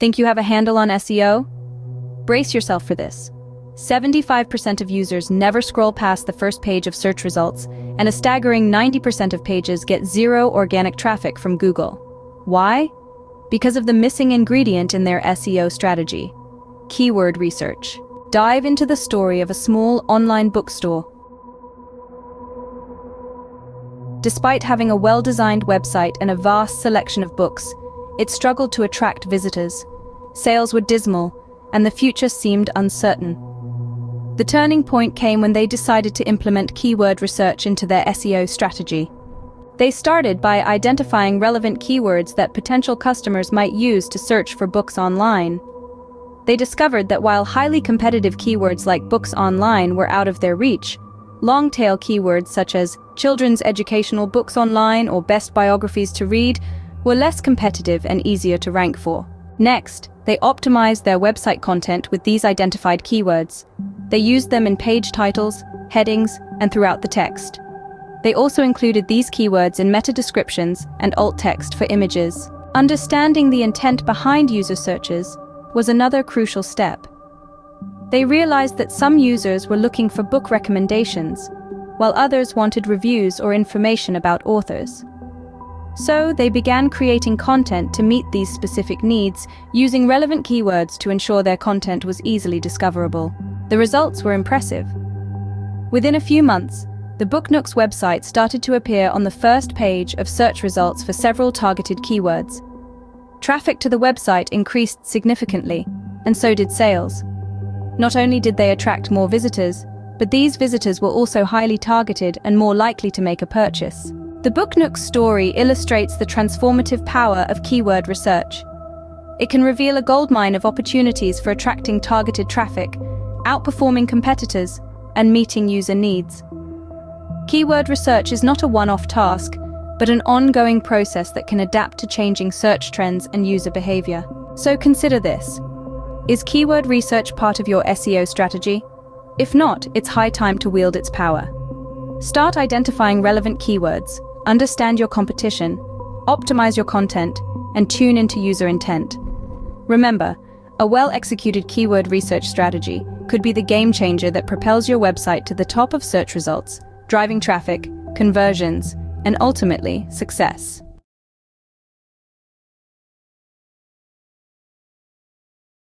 Think you have a handle on SEO? Brace yourself for this. 75% of users never scroll past the first page of search results, and a staggering 90% of pages get zero organic traffic from Google. Why? Because of the missing ingredient in their SEO strategy: keyword research. Dive into the story of a small online bookstore. Despite having a well-designed website and a vast selection of books, it struggled to attract visitors. Sales were dismal, and the future seemed uncertain. The turning point came when they decided to implement keyword research into their SEO strategy. They started by identifying relevant keywords that potential customers might use to search for books online. They discovered that while highly competitive keywords like books online were out of their reach, long-tail keywords such as children's educational books online or best biographies to read were less competitive and easier to rank for. Next, they optimized their website content with these identified keywords. They used them in page titles, headings, and throughout the text. They also included these keywords in meta descriptions and alt text for images. Understanding the intent behind user searches was another crucial step. They realized that some users were looking for book recommendations, while others wanted reviews or information about authors. So they began creating content to meet these specific needs, using relevant keywords to ensure their content was easily discoverable. The results were impressive. Within a few months, the BookNook's website started to appear on the first page of search results for several targeted keywords. Traffic to the website increased significantly, and so did sales. Not only did they attract more visitors, but these visitors were also highly targeted and more likely to make a purchase. The BookNook's story illustrates the transformative power of keyword research. It can reveal a goldmine of opportunities for attracting targeted traffic, outperforming competitors, and meeting user needs. Keyword research is not a one-off task, but an ongoing process that can adapt to changing search trends and user behavior. So consider this. Is keyword research part of your SEO strategy? If not, it's high time to wield its power. Start identifying relevant keywords, understand your competition, optimize your content, and tune into user intent. Remember, a well-executed keyword research strategy could be the game changer that propels your website to the top of search results, driving traffic, conversions, and ultimately, success.